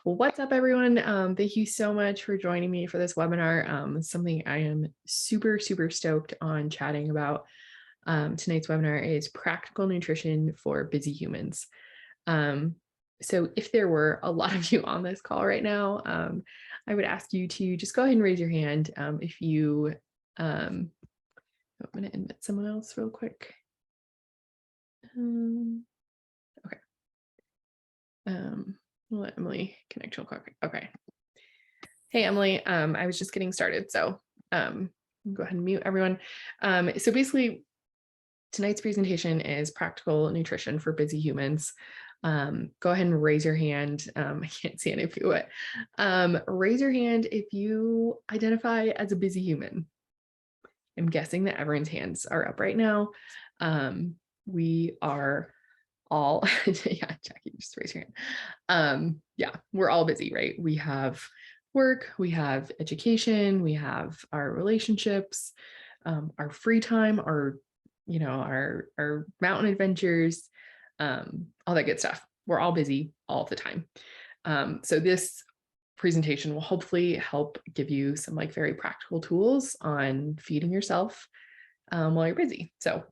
Well, what's up, everyone? Thank you so much for joining me for this webinar. Something I am super, super stoked on chatting about. Tonight's webinar is practical nutrition for busy humans. So if there were a lot of you on this call right now, I would ask you to just go ahead and raise your hand if you, I'm going to admit someone else real quick. Okay. We'll let Emily connect real quick. Okay. Hey, Emily, I was just getting started, so go ahead and mute everyone. So basically, tonight's presentation is practical nutrition for busy humans. Go ahead and raise your hand. I can't see any of you, but raise your hand if you identify as a busy human. I'm guessing that everyone's hands are up right now. We are all, yeah, Jackie, just raise your hand. Yeah, we're all busy, right? We have work, we have education, we have our relationships, our free time, our mountain adventures, all that good stuff. We're all busy all the time. So this presentation will hopefully help give you some like very practical tools on feeding yourself while you're busy. So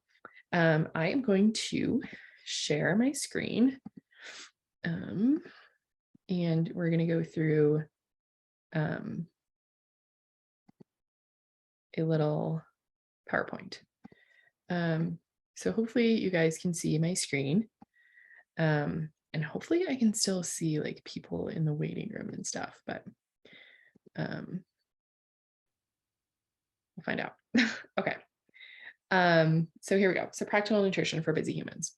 I am going to share my screen and we're going to go through a little PowerPoint. So hopefully you guys can see my screen and hopefully I can still see like people in the waiting room and stuff, but we'll find out. Okay. So here we go. So practical nutrition for busy humans.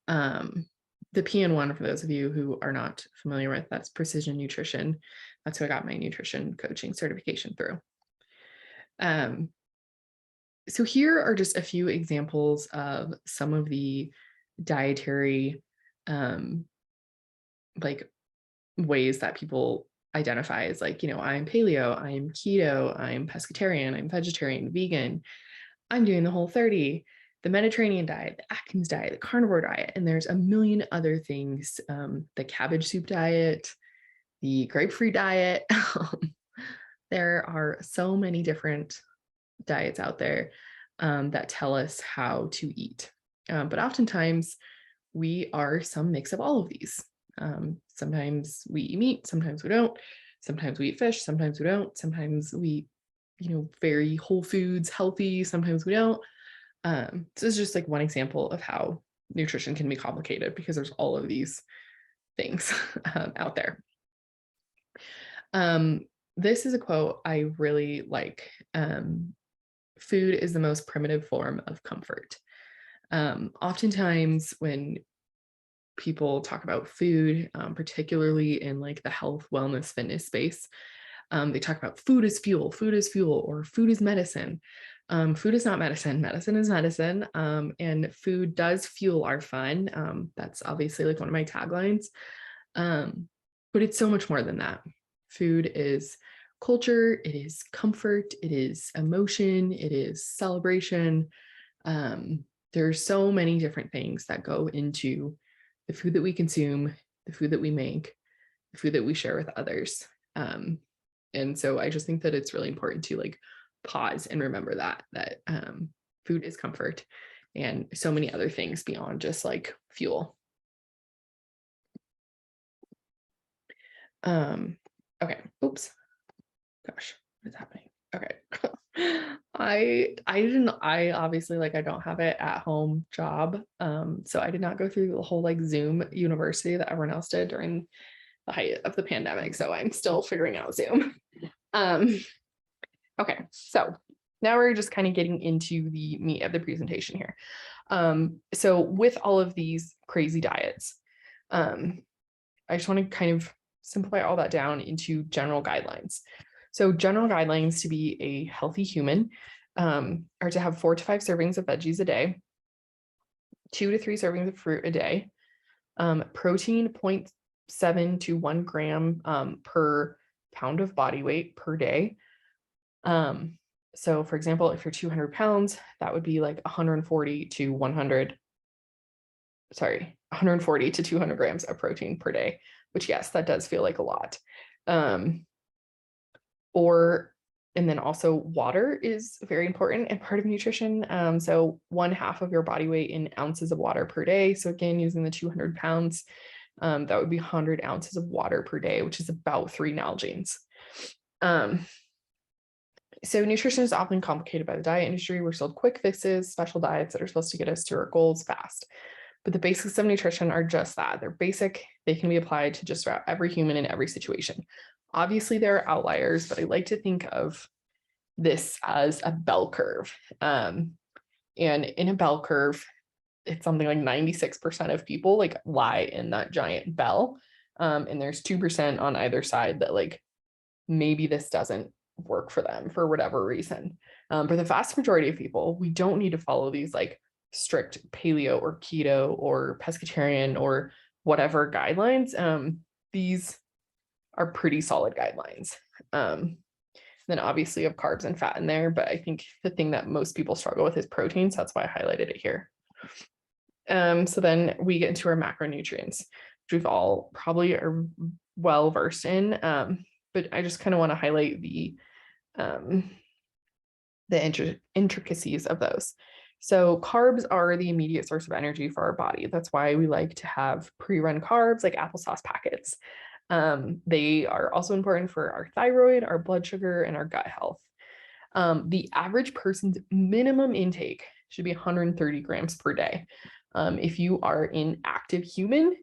The PN1, for those of you who are not familiar with, that's precision nutrition. That's who I got my nutrition coaching certification through. So here are just a few examples of some of the dietary like ways that people identify as like, I'm paleo, I'm keto, I'm pescatarian, I'm vegetarian, vegan, I'm doing the Whole30, the Mediterranean diet, the Atkins diet, the carnivore diet, and there's a million other things, the cabbage soup diet, the grape-free diet. There are so many different diets out there that tell us how to eat. But oftentimes we are some mix of all of these. Sometimes we eat meat, sometimes we don't. Sometimes we eat fish, sometimes we don't. Sometimes we very whole foods, healthy, sometimes we don't. So this is just like one example of how nutrition can be complicated because there's all of these things out there. This is a quote I really like. Food is the most primitive form of comfort. Oftentimes when people talk about food, particularly in like the health, wellness, fitness space, they talk about food is fuel, or food is medicine. Food is not medicine. Medicine is medicine. And food does fuel our fun. That's obviously like one of my taglines. But it's so much more than that. Food is culture, it is comfort, it is emotion, it is celebration. There's so many different things that go into the food that we consume, the food that we make, the food that we share with others. And so I just think that it's really important to like pause and remember that food is comfort and so many other things beyond just like fuel. Okay. Oops. Gosh, what is happening? Okay. I obviously like I don't have it at home job. So I did not go through the whole like Zoom university that everyone else did during the height of the pandemic. So I'm still figuring out Zoom. Okay, so now we're just kind of getting into the meat of the presentation here. So with all of these crazy diets, I just want to kind of simplify all that down into general guidelines. So general guidelines to be a healthy human are to have 4 to 5 servings of veggies a day, 2 to 3 servings of fruit a day, protein 0.7 to 1 gram per pound of body weight per day. So for example, if you're 200 pounds, that would be like 140 to 100 140 to 200 grams of protein per day, which yes, that does feel like a lot. And then also water is very important and part of nutrition. So 1/2 of your body weight in ounces of water per day. So again, using the 200 pounds, that would be 100 ounces of water per day, which is about 3 Nalgene's. So nutrition is often complicated by the diet industry. We're sold quick fixes, special diets that are supposed to get us to our goals fast. But the basics of nutrition are just that. They're basic. They can be applied to just about every human in every situation. Obviously, there are outliers, but I like to think of this as a bell curve. And in a bell curve, it's something like 96% of people like lie in that giant bell. And there's 2% on either side that like maybe this doesn't work for them for whatever reason. But the vast majority of people, we don't need to follow these like strict paleo or keto or pescatarian or whatever guidelines. These are pretty solid guidelines. Then obviously you have carbs and fat in there, but I think the thing that most people struggle with is protein. So that's why I highlighted it here. So then we get into our macronutrients, which we've all probably are well versed in. But I just kind of want to highlight the intricacies of those. So carbs are the immediate source of energy for our body. That's why we like to have pre-run carbs like applesauce packets. They are also important for our thyroid, our blood sugar, and our gut health. The average person's minimum intake should be 130 grams per day. If you are an active human,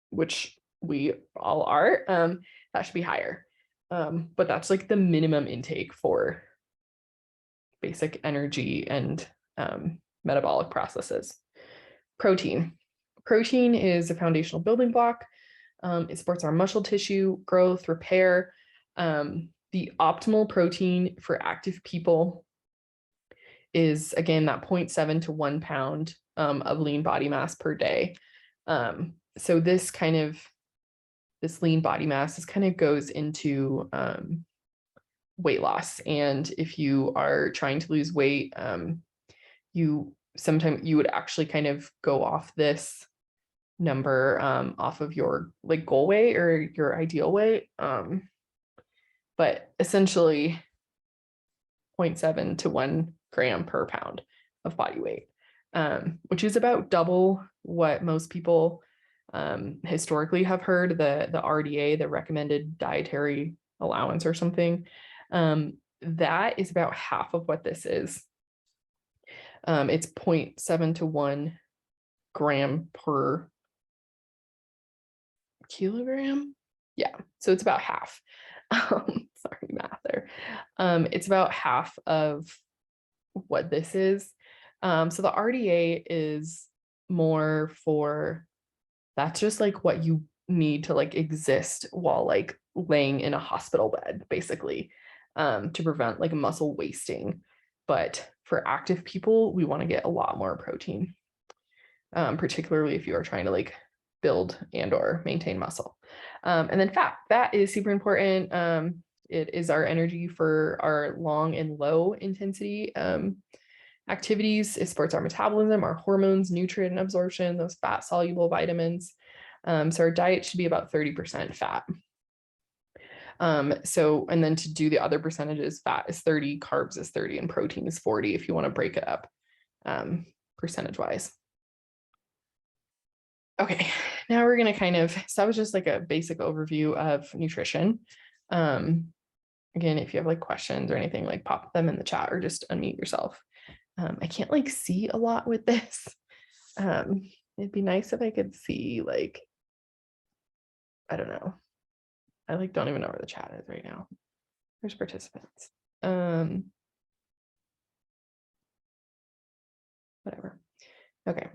which we all are, that should be higher. But that's like the minimum intake for basic energy and metabolic processes. Protein. Protein is a foundational building block. It supports our muscle tissue growth, repair. The optimal protein for active people is, again, that 0.7 to 1 pound of lean body mass per day. So this lean body mass goes into weight loss. And if you are trying to lose weight, sometimes you would actually kind of go off this number off of your like goal weight or your ideal weight. But essentially 0.7 to 1 gram per pound of body weight, which is about double what most people historically have heard, the RDA, the recommended dietary allowance or something. That is about half of what this is. It's 0.7 to 1 gram per kilogram. Yeah, so it's about half. Sorry, math there. It's about half of what this is. So the RDA is more for, that's just like what you need to like exist while like laying in a hospital bed, basically, to prevent like muscle wasting. But for active people, we want to get a lot more protein, particularly if you are trying to like build and or maintain muscle. And then fat is super important. It is our energy for our long and low intensity activities. It supports our metabolism, our hormones, nutrient absorption, those fat soluble vitamins. So our diet should be about 30% fat. And then to do the other percentages, fat is 30, carbs is 30, and protein is 40 if you want to break it up percentage wise. Okay, now we're going to so that was just like a basic overview of nutrition. Again, if you have like questions or anything, like pop them in the chat or just unmute yourself. I can't like see a lot with this. It'd be nice if I could see like, I don't know. I like don't even know where the chat is right now. There's participants. Whatever. Okay,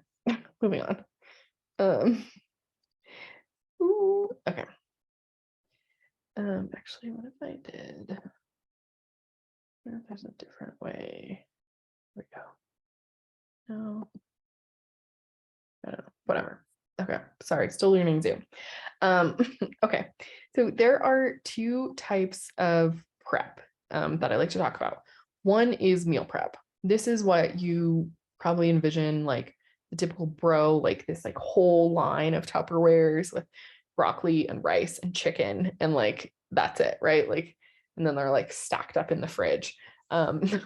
moving on. Okay. Actually, what if I did? I wonder if there's a different way. Here we go. No. I don't know. Whatever. Okay. Sorry, still learning Zoom. Okay. So there are 2 types of prep that I like to talk about. One is meal prep. This is what you probably envision like the typical bro, like this like whole line of Tupperwares with broccoli and rice and chicken, and like that's it, right? Like, and then they're like stacked up in the fridge. It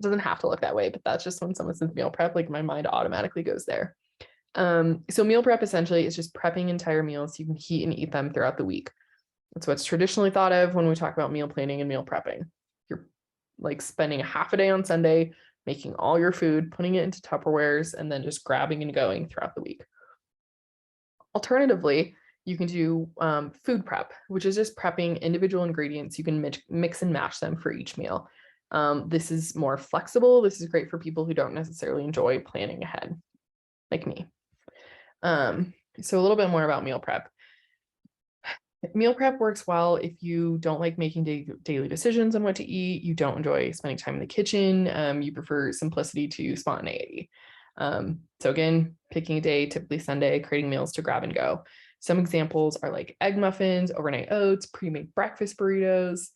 doesn't have to look that way, but that's just when someone says meal prep, like my mind automatically goes there. So meal prep essentially is just prepping entire meals so you can heat and eat them throughout the week. That's what's traditionally thought of when we talk about meal planning and meal prepping. You're like spending a half a day on Sunday, making all your food, putting it into Tupperwares, and then just grabbing and going throughout the week. Alternatively, you can do food prep, which is just prepping individual ingredients. You can mix and match them for each meal. This is more flexible. This is great for people who don't necessarily enjoy planning ahead, like me. So a little bit more about meal prep. Meal prep works well if you don't like making daily decisions on what to eat, you don't enjoy spending time in the kitchen, you prefer simplicity to spontaneity. So again, picking a day, typically Sunday, creating meals to grab and go. Some examples are like egg muffins, overnight oats, pre-made breakfast burritos,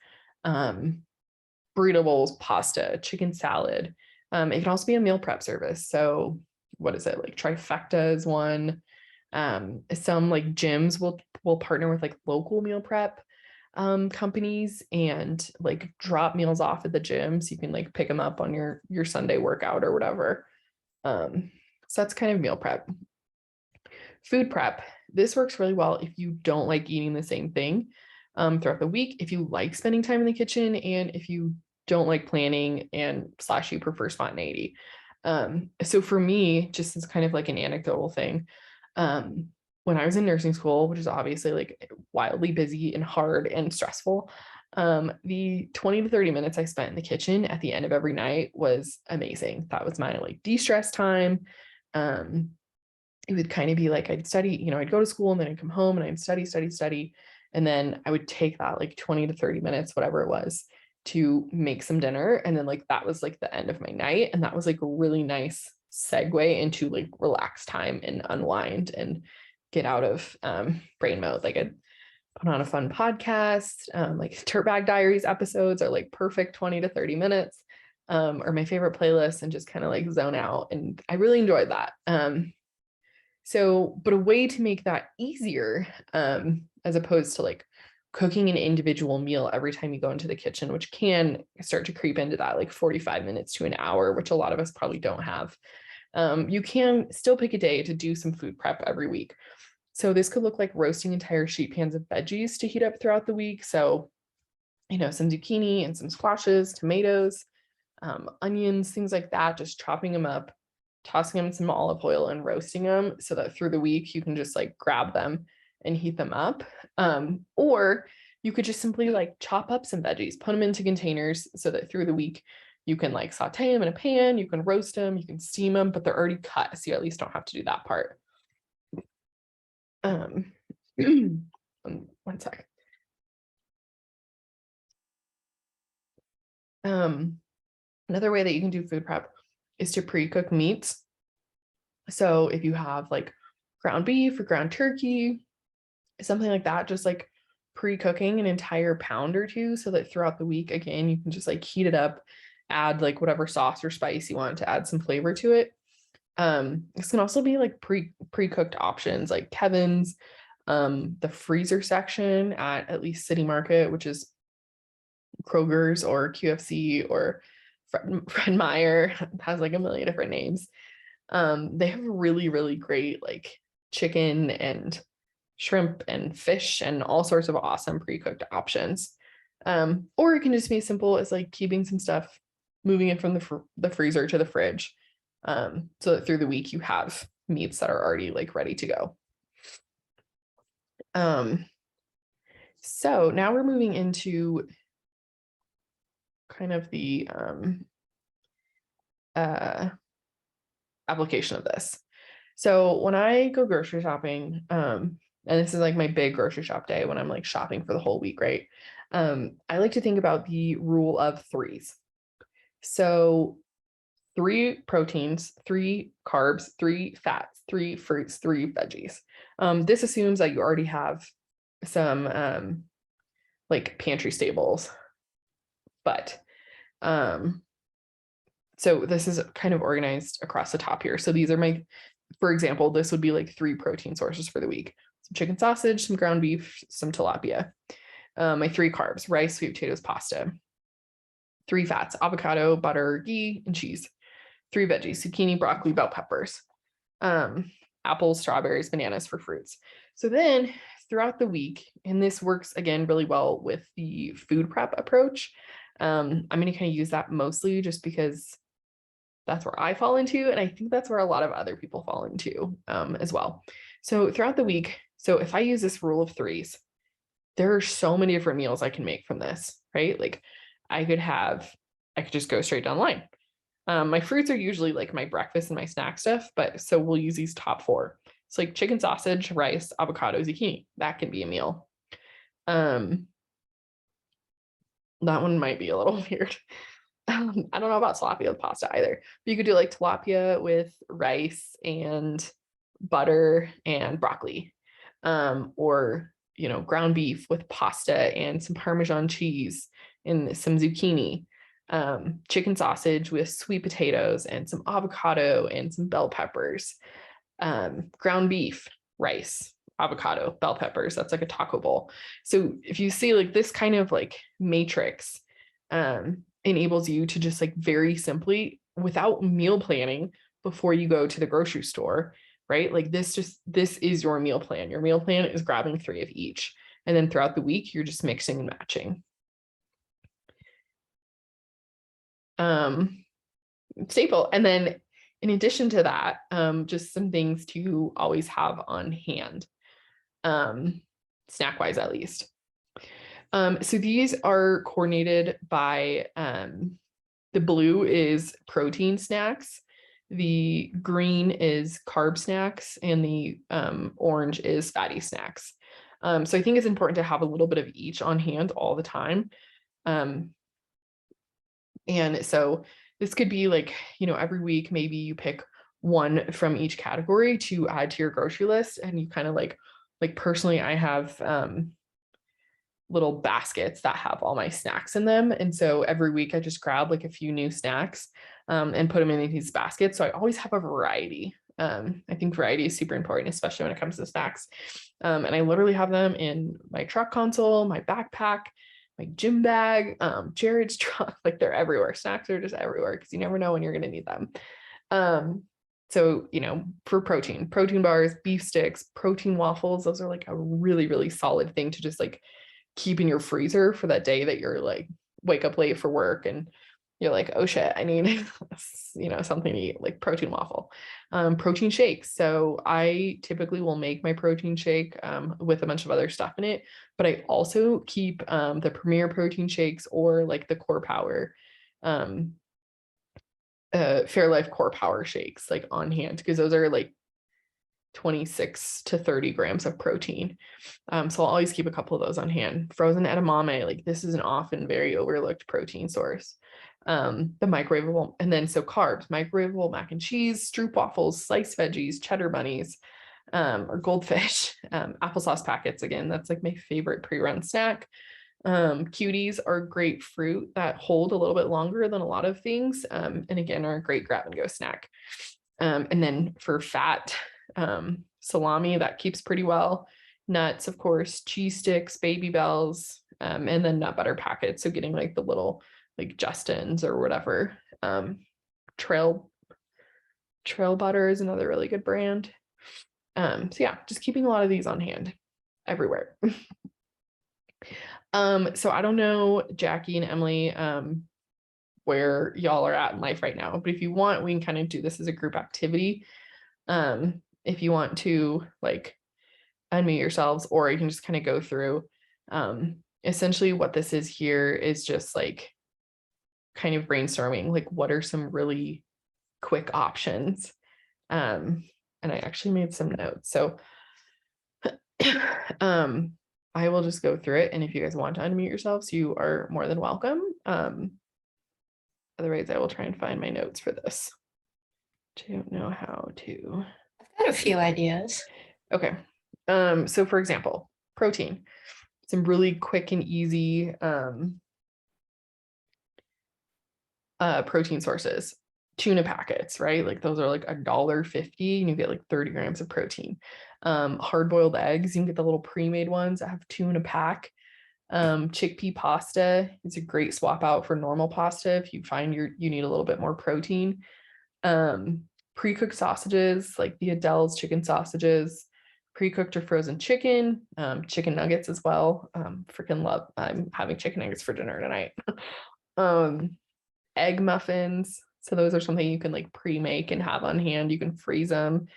burrito bowls, pasta, chicken salad. It can also be a meal prep service. So what is it? Like Trifecta is one. Some like gyms will partner with like local meal prep companies and like drop meals off at the gym so you can like pick them up on your Sunday workout or whatever. So that's kind of meal prep. Food prep. This works really well if you don't like eating the same thing throughout the week, if you like spending time in the kitchen, and if you don't like planning and / you prefer spontaneity. So for me, just as kind of like an anecdotal thing, when I was in nursing school, which is obviously like wildly busy and hard and stressful, the 20 to 30 minutes I spent in the kitchen at the end of every night was amazing. That was my like de-stress time. It would kind of be like I'd study, I'd go to school and then I'd come home and I'd study. And then I would take that like 20 to 30 minutes, whatever it was, to make some dinner. And then like that was like the end of my night. And that was like a really nice segue into like relaxed time and unwind and get out of brain mode. Like I'd put on a fun podcast, like Dirtbag Diaries episodes are like perfect 20 to 30 minutes, or my favorite playlist, and just kind of like zone out. And I really enjoyed that. But a way to make that easier, as opposed to like cooking an individual meal every time you go into the kitchen, which can start to creep into that like 45 minutes to an hour, which a lot of us probably don't have. You can still pick a day to do some food prep every week. So this could look like roasting entire sheet pans of veggies to heat up throughout the week. So, some zucchini and some squashes, tomatoes, onions, things like that, just chopping them up, tossing them in some olive oil and roasting them so that through the week you can just like grab them and heat them up. Or you could just simply like chop up some veggies, put them into containers so that through the week you can like saute them in a pan, you can roast them, you can steam them, but they're already cut, so you at least don't have to do that part. One sec. Another way that you can do food prep is to pre-cook meats. So if you have like ground beef or ground turkey, something like that, just like pre-cooking an entire pound or two so that throughout the week, again, you can just like heat it up, add like whatever sauce or spice you want to add some flavor to it. This can also be like pre-cooked options like Kevin's, the freezer section at least City Market, which is Kroger's or QFC or Fred Meyer, has like a million different names. They have really, really great like chicken and shrimp and fish and all sorts of awesome pre-cooked options. Or it can just be as simple as like keeping some stuff, moving it from the freezer to the fridge, so that through the week you have meats that are already like ready to go. So now we're moving into kind of the application of this. So when I go grocery shopping, and this is like my big grocery shop day when I'm like shopping for the whole week, right? I like to think about the rule of threes. So 3 proteins, 3 carbs, 3 fats, 3 fruits, 3 veggies. This assumes that you already have some like pantry staples, but So this is kind of organized across the top here. So these are my, for example, this would be like 3 protein sources for the week: some chicken sausage, some ground beef, some tilapia. My 3 carbs: rice, sweet potatoes, pasta. 3 fats: avocado, butter, ghee, and cheese. 3 veggies: zucchini, broccoli, bell peppers. Apples, strawberries, bananas for fruits. So then throughout the week, and this works again really well with the food prep approach. I'm going to kind of use that mostly just because that's where I fall into, and I think that's where a lot of other people fall into as well. So throughout the week, so if I use this rule of 3s, there are so many different meals I can make from this, right? Like I could just go straight down the line. My fruits are usually like my breakfast and my snack stuff, but so we'll use these top 4. So like chicken sausage, rice, avocado, zucchini, that can be a meal. That one might be a little weird. I don't know about tilapia with pasta either, but you could do like tilapia with rice and butter and broccoli, or, you know, ground beef with pasta and some Parmesan cheese and some zucchini, chicken sausage with sweet potatoes and some avocado and some bell peppers, ground beef, rice, avocado, bell peppers. That's like a taco bowl. So if you see like this kind of like matrix, enables you to just like very simply, without meal planning before you go to the grocery store, right? Like this is your meal plan. Your meal plan is grabbing 3 of each. And then throughout the week, you're just mixing and matching. Staple. And then in addition to that, just some things to always have on hand, snack wise, at least. So these are coordinated by, the blue is protein snacks, the green is carb snacks, and the orange is fatty snacks. So I think it's important to have a little bit of each on hand all the time. And so this could be like, you know, every week, maybe you pick one from each category to add to your grocery list. And you kind of like personally, I have little baskets that have all my snacks in them. And so every week I just grab like a few new snacks and put them in these baskets. So I always have a variety. I think variety is super important, especially when it comes to snacks. And I literally have them in my truck console, my backpack, my gym bag, Jared's truck, like they're everywhere. Snacks are just everywhere because you never know when you're going to need them. So, you know, for protein bars, beef sticks, protein waffles, those are like a really, really solid thing to just like keep in your freezer for that day that you're like wake up late for work and you're like, oh shit, I need, you know, something to eat, like protein waffle. Protein shakes. So I typically will make my protein shake with a bunch of other stuff in it, but I also keep the Premier protein shakes or like the Core Power, Fairlife Core Power shakes like on hand, because those are like 26 to 30 grams of protein. So I'll always keep a couple of those on hand. Frozen edamame, like this is an often very overlooked protein source. The microwavable, and then so carbs, microwavable mac and cheese, stroop waffles, sliced veggies, cheddar bunnies, or goldfish, applesauce packets. Again, that's like my favorite pre-run snack. Cuties are great fruit that hold a little bit longer than a lot of things. And again, are a great grab and go snack. And then for fat, salami, that keeps pretty well. Nuts, of course, cheese sticks, Baby Bells, and then nut butter packets. So getting like the little like Justin's or whatever. Trail butter is another really good brand. So yeah, just keeping a lot of these on hand everywhere. So I don't know, Jackie and Emily, where y'all are at in life right now, but if you want, we can kind of do this as a group activity. If you want to like unmute yourselves, or you can just kind of go through, essentially what this is here is just like kind of brainstorming, like what are some really quick options. And I actually made some notes. So I will just go through it. And if you guys want to unmute yourselves, you are more than welcome. Otherwise, I will try and find my notes for this. I don't know how to. I've got a few ideas. Okay. So for example, protein, some really quick and easy protein sources. tuna packets, right? Like those are like $1.50 and you get like 30 grams of protein. Hard-boiled eggs, you can get the little pre-made ones that have 2 in a pack. Chickpea pasta is a great swap out for normal pasta if you find you need a little bit more protein. Pre-cooked sausages like the Adele's chicken sausages, pre-cooked or frozen chicken, chicken nuggets as well. Freaking love, I'm having chicken nuggets for dinner tonight. Egg muffins. So those are something you can like pre-make and have on hand. You can freeze them.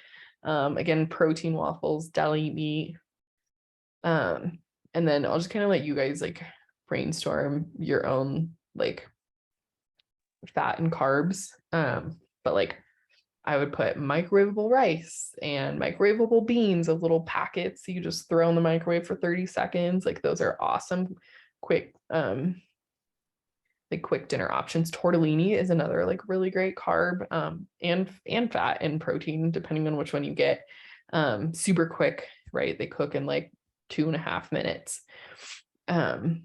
Again, protein waffles, deli meat. And then I'll just kind of let you guys like brainstorm your own like fat and carbs. But like I would put microwavable rice and microwavable beans, of little packets you just throw in the microwave for 30 seconds. Like those are awesome, quick, like quick dinner options. Tortellini is another like really great carb, and fat and protein, depending on which one you get. Super quick, right? They cook in like 2.5 minutes. I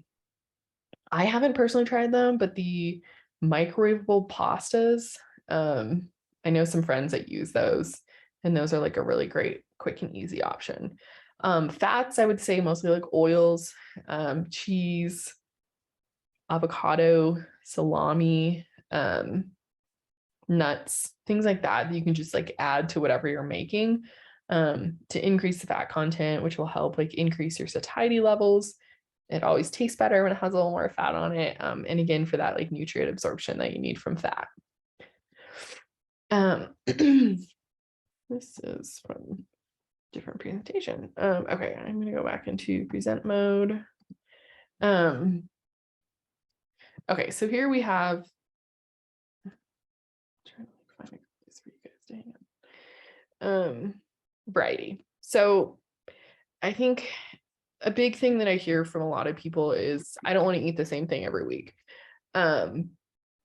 haven't personally tried them, but the microwavable pastas, I know some friends that use those, and those are like a really great, quick and easy option. Fats, I would say mostly like oils, cheese, avocado, salami, nuts, things like that you can just like add to whatever you're making, to increase the fat content, which will help like increase your satiety levels. It always tastes better when it has a little more fat on it. And again, for that like nutrient absorption that you need from fat. This is from different presentation. Okay, I'm gonna go back into present mode. Okay, so here we have, trying to find a place for you guys to hang out. Variety. So I think a big thing that I hear from a lot of people is I don't want to eat the same thing every week.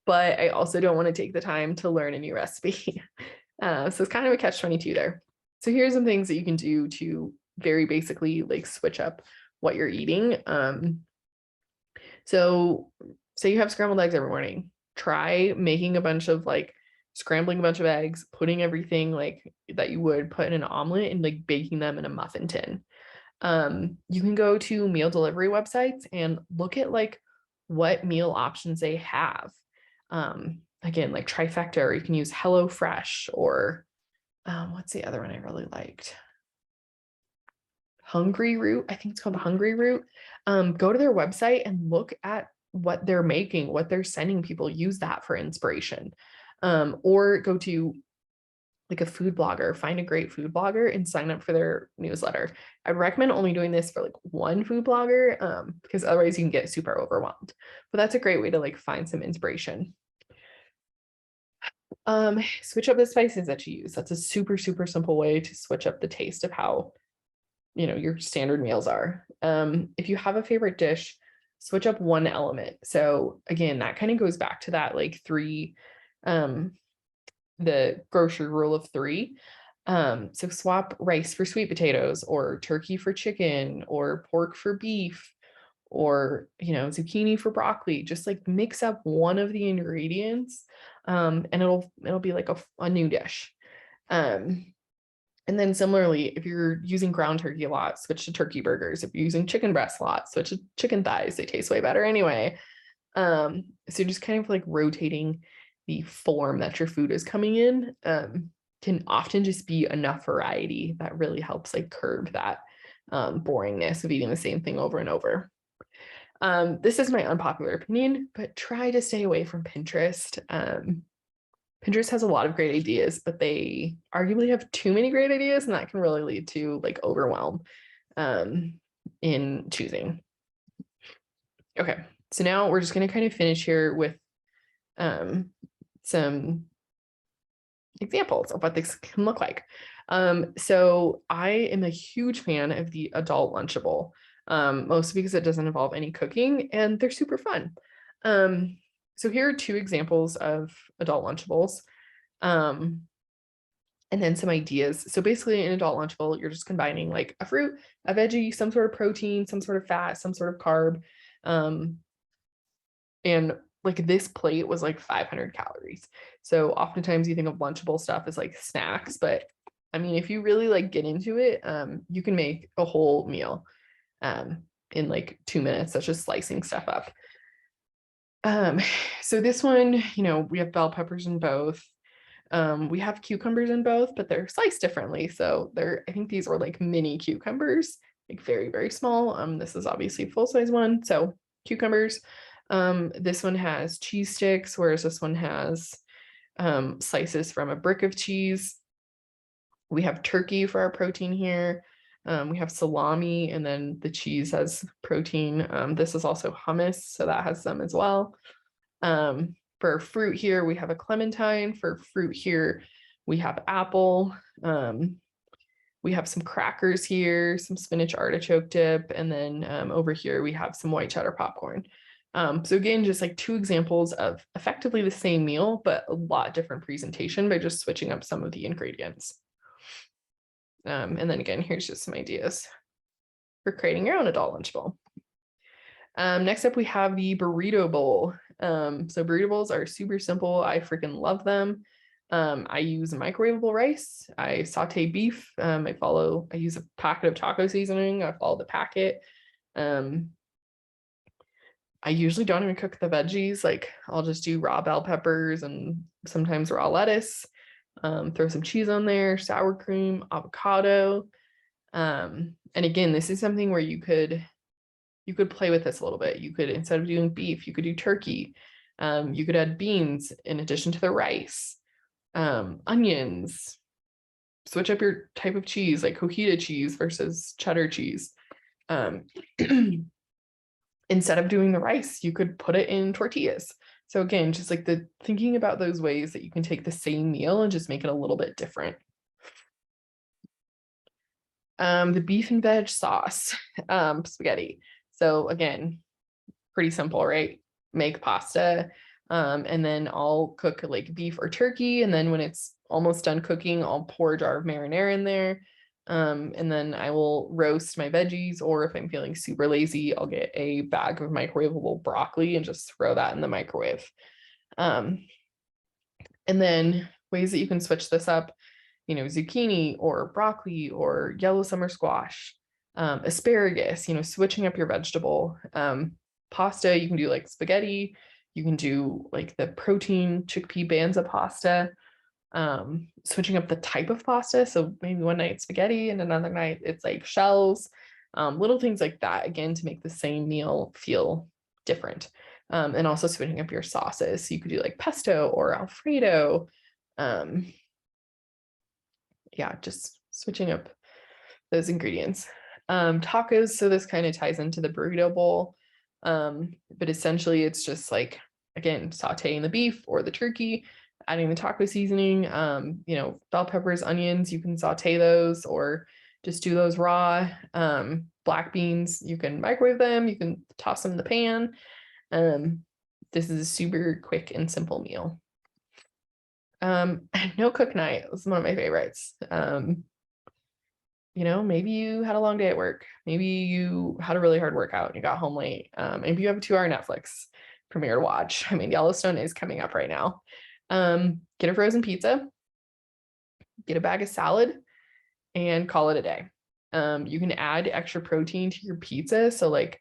But I also don't want to take the time to learn a new recipe. So it's kind of a catch-22 there. So here's some things that you can do to very basically like switch up what you're eating. So say you have scrambled eggs every morning, try making a bunch of like scrambling a bunch of eggs, putting everything like that you would put in an omelet and like baking them in a muffin tin. You can go to meal delivery websites and look at like what meal options they have. Again, like Trifecta, or you can use HelloFresh, or what's the other one I really liked? Hungry Root. I think it's called Hungry Root. Go to their website and look at what they're making, what they're sending people. Use that for inspiration. Or go to like a food blogger, find a great food blogger and sign up for their newsletter. I'd recommend only doing this for like one food blogger, because otherwise you can get super overwhelmed. But that's a great way to like find some inspiration. Switch up the spices that you use. That's a super, super simple way to switch up the taste of how, your standard meals are. If you have a favorite dish, switch up one element. So again, that kind of goes back to that like the grocery rule of 3. So swap rice for sweet potatoes, or turkey for chicken, or pork for beef, or zucchini for broccoli. Just like mix up one of the ingredients, and it'll be like a new dish. And then similarly, if you're using ground turkey a lot, switch to turkey burgers. If you're using chicken breast a lot, switch to chicken thighs. They taste way better anyway. So just kind of like rotating the form that your food is coming in, can often just be enough variety that really helps like curb that boringness of eating the same thing over and over. This is my unpopular opinion, but try to stay away from Pinterest. Pinterest has a lot of great ideas, but they arguably have too many great ideas, and that can really lead to like overwhelm in choosing. Okay, so now we're just going to kind of finish here with some examples of what this can look like. So I am a huge fan of the adult Lunchable, mostly because it doesn't involve any cooking and they're super fun. So here are 2 examples of adult Lunchables, and then some ideas. So basically in adult Lunchable, you're just combining like a fruit, a veggie, some sort of protein, some sort of fat, some sort of carb, and like this plate was like 500 calories. So oftentimes you think of Lunchable stuff as like snacks, but I mean, if you really like get into it, you can make a whole meal in like 2 minutes. That's just slicing stuff up. So this one, you know, we have bell peppers in both. We have cucumbers in both, but they're sliced differently. So I think these are like mini cucumbers, like very, very small. This is obviously a full-size one. So cucumbers. This one has cheese sticks, whereas this one has slices from a brick of cheese. We have turkey for our protein here. We have salami, and then the cheese has protein. This is also hummus, so that has some as well. For fruit here, we have a clementine. For fruit here, we have apple. We have some crackers here, some spinach artichoke dip, and then over here we have some white cheddar popcorn. So again, just like 2 examples of effectively the same meal, but a lot different presentation by just switching up some of the ingredients. And then again, here's just some ideas for creating your own adult lunch bowl. Next up, we have the Burrito Bowl. So burrito bowls are super simple. I freaking love them. I use microwavable rice. I saute beef. I use a packet of taco seasoning. I follow the packet. I usually don't even cook the veggies. Like I'll just do raw bell peppers and sometimes raw lettuce. Throw some cheese on there, sour cream, avocado. And again, this is something where you could play with this a little bit. You could, instead of doing beef, you could do turkey. You could add beans in addition to the rice, onions, switch up your type of cheese, like cojita cheese versus cheddar cheese. Instead of doing the rice, you could put it in tortillas. So again, just like thinking about those ways that you can take the same meal and just make it a little bit different. The beef and veg sauce, spaghetti. So again, pretty simple, right? Make pasta, and then I'll cook like beef or turkey. And then when it's almost done cooking, I'll pour a jar of marinara in there. And then I will roast my veggies, or if I'm feeling super lazy, I'll get a bag of microwavable broccoli and just throw that in the microwave. And then ways that you can switch this up, you know, zucchini or broccoli or yellow summer squash, asparagus, you know, switching up your vegetable. Pasta, you can do like spaghetti, you can do like the protein chickpea banza pasta. Switching up the type of pasta. So maybe one night spaghetti and another night it's like shells, little things like that, again, to make the same meal feel different. And also switching up your sauces. So you could do like pesto or Alfredo. Yeah, just switching up those ingredients. Tacos. So this kind of ties into the burrito bowl. But essentially it's just like, again, sauteing the beef or the turkey, adding the taco seasoning, you know, bell peppers, onions, you can saute those or just do those raw. Black beans, you can microwave them, you can toss them in the pan. This is a super quick and simple meal. No cook night is one of my favorites. You know, maybe you had a long day at work. Maybe you had a really hard workout and you got home late. Maybe you have a 2-hour Netflix premiere to watch. I mean, Yellowstone is coming up right now. Get a frozen pizza, get a bag of salad, and call it a day. You can add extra protein to your pizza. So like,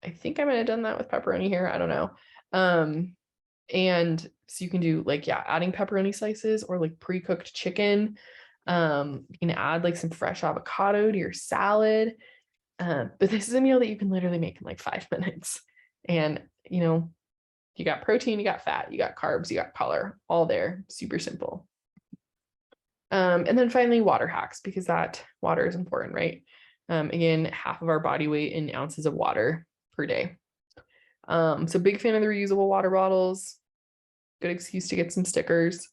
I think I might have done that with pepperoni here. I don't know. And so you can do like, yeah, adding pepperoni slices or like pre-cooked chicken. You can add like some fresh avocado to your salad. But this is a meal that you can literally make in like 5 minutes. And, you know, you got protein, you got fat, you got carbs, you got color, all there, super simple. And then finally, water hacks, because that water is important, right? Again, half of our body weight in ounces of water per day. So big fan of the reusable water bottles. Good excuse to get some stickers.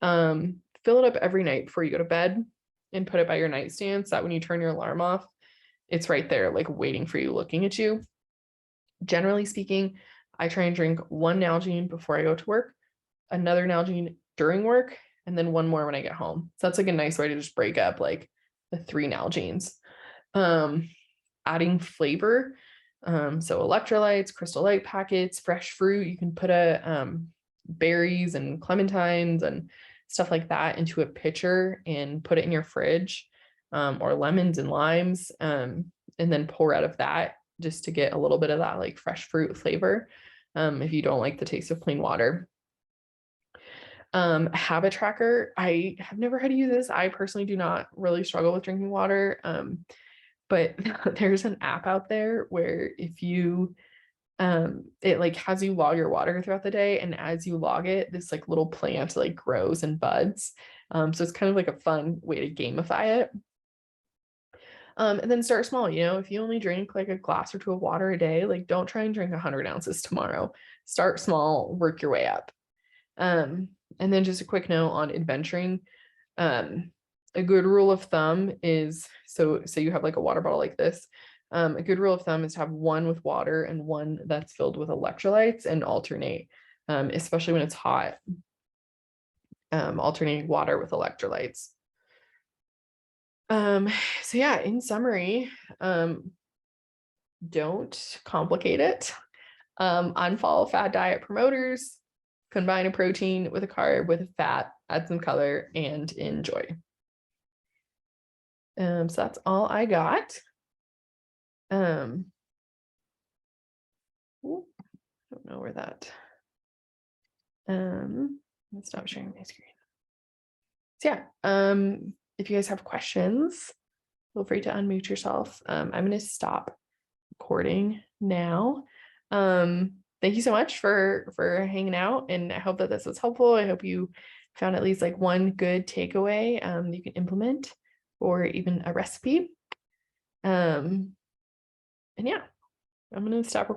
Fill it up every night before you go to bed and put it by your nightstand so that when you turn your alarm off, it's right there, like waiting for you, looking at you. Generally speaking, I try and drink 1 Nalgene before I go to work, another Nalgene during work, and then 1 more when I get home. So that's like a nice way to just break up like the 3 Nalgenes. Adding flavor. So electrolytes, Crystal Light packets, fresh fruit. You can put berries and clementines and stuff like that into a pitcher and put it in your fridge, or lemons and limes, and then pour out of that just to get a little bit of that like fresh fruit flavor, if you don't like the taste of plain water. Habit tracker. I have never had to use this. I personally do not really struggle with drinking water. But there's an app out there where if you it like has you log your water throughout the day, and as you log it, this like little plant like grows and buds. So it's kind of like a fun way to gamify it. And then start small. If you only drink like a glass or two of water a day, like don't try and drink 100 ounces tomorrow. Start small, work your way up. And then just a quick note on adventuring. A good rule of thumb is, so you have like a water bottle like this. A good rule of thumb is to have one with water and one that's filled with electrolytes, and alternate, especially when it's hot, alternating water with electrolytes. So yeah, in summary, don't complicate it. Unfollow fad diet promoters, combine a protein with a carb with a fat, add some color, and enjoy. So that's all I got. I don't know where that. Let's stop sharing my screen. So yeah, if you guys have questions, feel free to unmute yourself. I'm going to stop recording now. Thank you so much for hanging out, and I hope that this was helpful. I hope you found at least like one good takeaway you can implement, or even a recipe. And yeah, I'm going to stop recording.